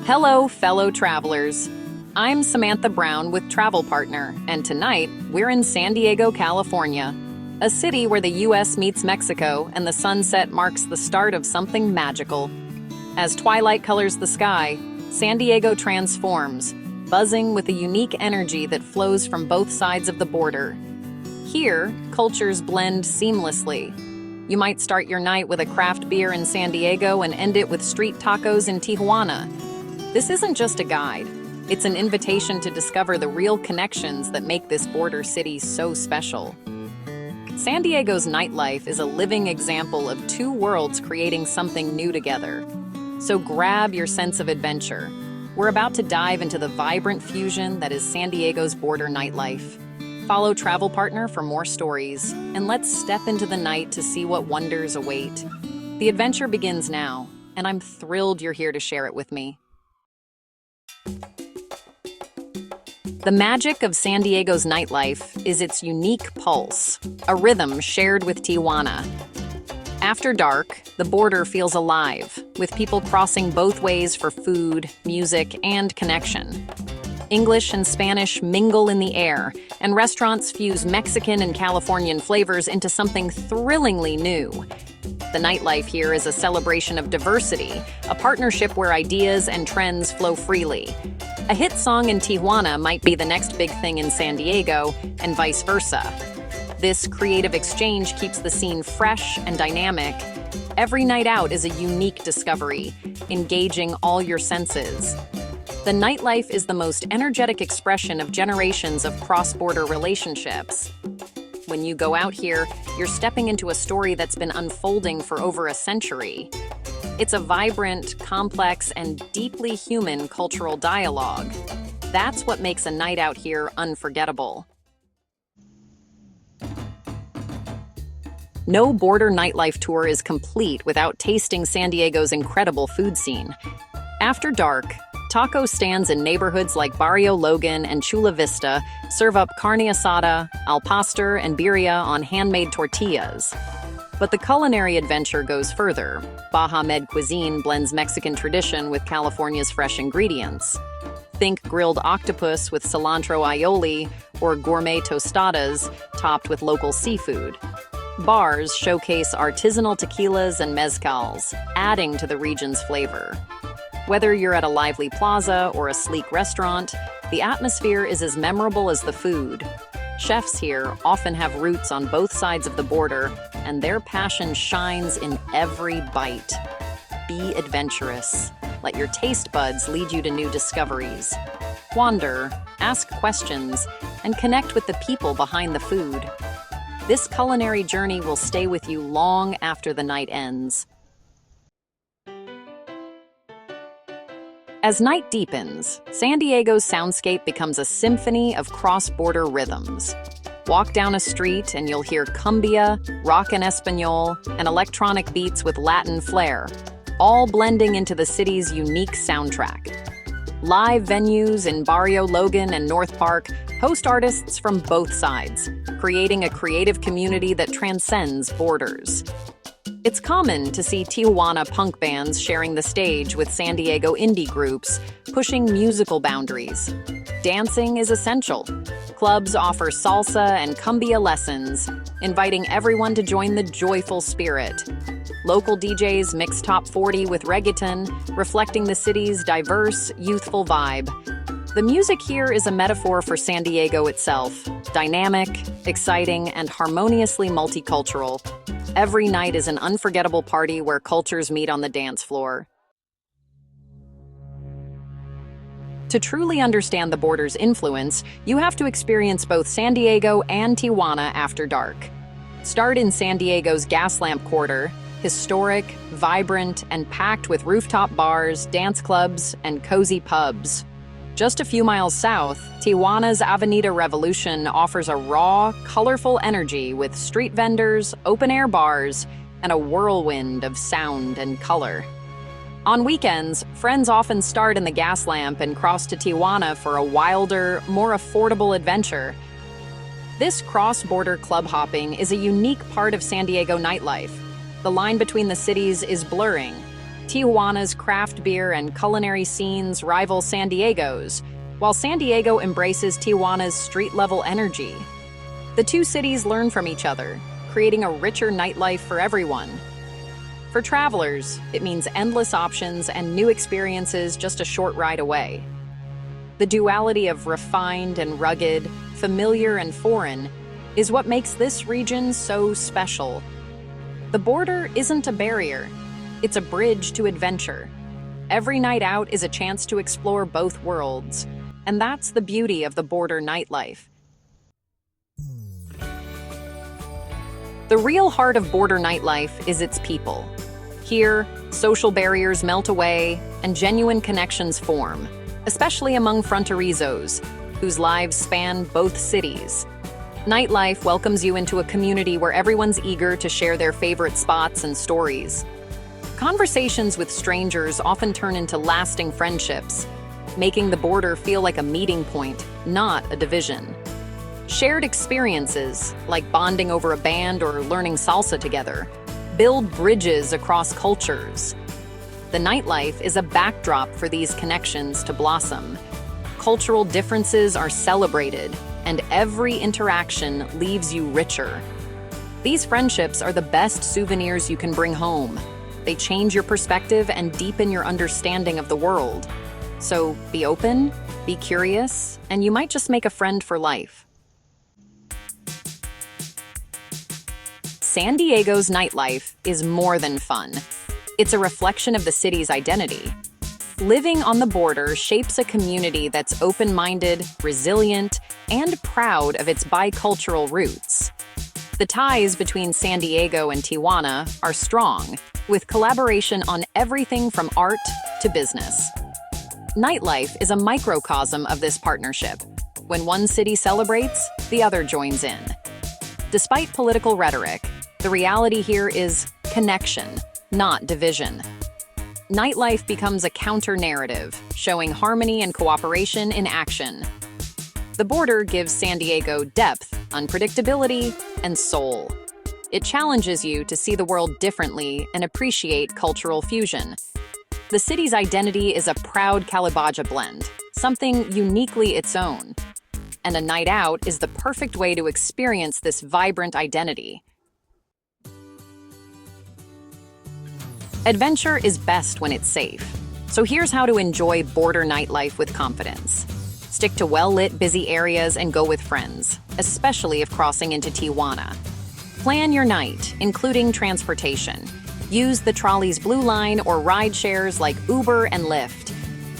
Hello, fellow travelers. I'm Samantha Brown with Travel Partner, and tonight we're in San Diego, California, a city where the U.S. meets Mexico and the sunset marks the start of something magical. As twilight colors the sky, San Diego transforms, buzzing with a unique energy that flows from both sides of the border. Here, cultures blend seamlessly. You might start your night with a craft beer in San Diego and end it with street tacos in Tijuana. This isn't just a guide. It's an invitation to discover the real connections that make this border city so special. San Diego's nightlife is a living example of two worlds creating something new together. So grab your sense of adventure. We're about to dive into the vibrant fusion that is San Diego's border nightlife. Follow Travel Partner for more stories, and let's step into the night to see what wonders await. The adventure begins now, and I'm thrilled you're here to share it with me. The magic of San Diego's nightlife is its unique pulse, a rhythm shared with Tijuana. After dark, the border feels alive, with people crossing both ways for food, music, and connection. English and Spanish mingle in the air, and restaurants fuse Mexican and Californian flavors into something thrillingly new. The nightlife here is a celebration of diversity, a partnership where ideas and trends flow freely. A hit song in Tijuana might be the next big thing in San Diego, and vice versa. This creative exchange keeps the scene fresh and dynamic. Every night out is a unique discovery, engaging all your senses. The nightlife is the most energetic expression of generations of cross-border relationships. When you go out here, you're stepping into a story that's been unfolding for over a century. It's a vibrant, complex, and deeply human cultural dialogue. That's what makes a night out here unforgettable. No border nightlife tour is complete without tasting San Diego's incredible food scene. After dark, taco stands in neighborhoods like Barrio Logan and Chula Vista serve up carne asada, al pastor, and birria on handmade tortillas. But the culinary adventure goes further. Baja Med cuisine blends Mexican tradition with California's fresh ingredients. Think grilled octopus with cilantro aioli or gourmet tostadas topped with local seafood. Bars showcase artisanal tequilas and mezcals, adding to the region's flavor. Whether you're at a lively plaza or a sleek restaurant, the atmosphere is as memorable as the food. Chefs here often have roots on both sides of the border, and their passion shines in every bite. Be adventurous. Let your taste buds lead you to new discoveries. Wander, ask questions, and connect with the people behind the food. This culinary journey will stay with you long after the night ends. As night deepens, San Diego's soundscape becomes a symphony of cross-border rhythms. Walk down a street and you'll hear cumbia, rock en español, and electronic beats with Latin flair, all blending into the city's unique soundtrack. Live venues in Barrio Logan and North Park host artists from both sides, creating a creative community that transcends borders. It's common to see Tijuana punk bands sharing the stage with San Diego indie groups, pushing musical boundaries. Dancing is essential. Clubs offer salsa and cumbia lessons, inviting everyone to join the joyful spirit. Local DJs mix top 40 with reggaeton, reflecting the city's diverse, youthful vibe. The music here is a metaphor for San Diego itself, dynamic, exciting, and harmoniously multicultural. Every night is an unforgettable party where cultures meet on the dance floor. To truly understand the border's influence, you have to experience both San Diego and Tijuana after dark. Start in San Diego's Gaslamp Quarter, historic, vibrant, and packed with rooftop bars, dance clubs, and cozy pubs. Just a few miles south, Tijuana's Avenida Revolution offers a raw, colorful energy with street vendors, open-air bars, and a whirlwind of sound and color. On weekends, friends often start in the Gaslamp and cross to Tijuana for a wilder, more affordable adventure. This cross-border club hopping is a unique part of San Diego nightlife. The line between the cities is blurring. Tijuana's craft beer and culinary scenes rival San Diego's, while San Diego embraces Tijuana's street-level energy. The two cities learn from each other, creating a richer nightlife for everyone. For travelers, it means endless options and new experiences just a short ride away. The duality of refined and rugged, familiar and foreign, is what makes this region so special. The border isn't a barrier, it's a bridge to adventure. Every night out is a chance to explore both worlds, and that's the beauty of the border nightlife. The real heart of border nightlife is its people. Here, social barriers melt away and genuine connections form, especially among fronterizos, whose lives span both cities. Nightlife welcomes you into a community where everyone's eager to share their favorite spots and stories. Conversations with strangers often turn into lasting friendships, making the border feel like a meeting point, not a division. Shared experiences, like bonding over a band or learning salsa together, build bridges across cultures. The nightlife is a backdrop for these connections to blossom. Cultural differences are celebrated, and every interaction leaves you richer. These friendships are the best souvenirs you can bring home. They change your perspective and deepen your understanding of the world. So be open, be curious, and you might just make a friend for life. San Diego's nightlife is more than fun. It's a reflection of the city's identity. Living on the border shapes a community that's open-minded, resilient, and proud of its bicultural roots. The ties between San Diego and Tijuana are strong, with collaboration on everything from art to business. Nightlife is a microcosm of this partnership. When one city celebrates, the other joins in. Despite political rhetoric, the reality here is connection, not division. Nightlife becomes a counter-narrative, showing harmony and cooperation in action. The border gives San Diego depth, unpredictability, and soul. It challenges you to see the world differently and appreciate cultural fusion. The city's identity is a proud Calabaja blend, something uniquely its own. And a night out is the perfect way to experience this vibrant identity. Adventure is best when it's safe. So here's how to enjoy border nightlife with confidence. Stick to well-lit, busy areas and go with friends, especially if crossing into Tijuana. Plan your night, including transportation. Use the trolley's Blue Line or ride shares like Uber and Lyft.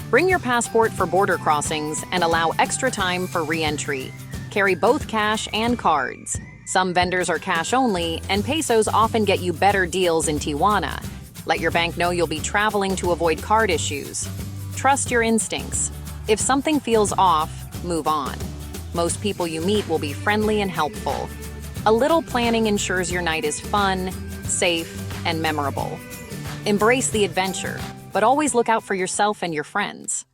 Bring your passport for border crossings and allow extra time for re-entry. Carry both cash and cards. Some vendors are cash only, and pesos often get you better deals in Tijuana. Let your bank know you'll be traveling to avoid card issues. Trust your instincts. If something feels off, move on. Most people you meet will be friendly and helpful. A little planning ensures your night is fun, safe, and memorable. Embrace the adventure, but always look out for yourself and your friends.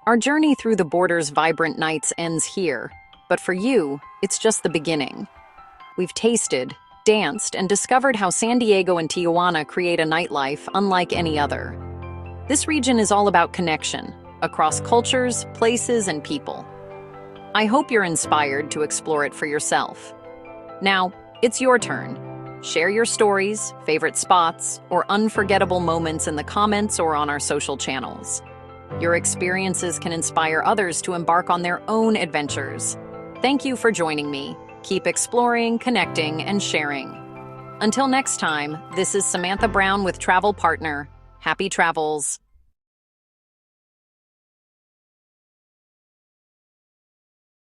Our journey through the border's vibrant nights ends here, but for you, it's just the beginning. We've tasted, danced, and discovered how San Diego and Tijuana create a nightlife unlike any other. This region is all about connection, across cultures, places, and people. I hope you're inspired to explore it for yourself. Now, it's your turn. Share your stories, favorite spots, or unforgettable moments in the comments or on our social channels. Your experiences can inspire others to embark on their own adventures. Thank you for joining me. Keep exploring, connecting, and sharing. Until next time, this is Samantha Brown with Travel Partner. Happy travels.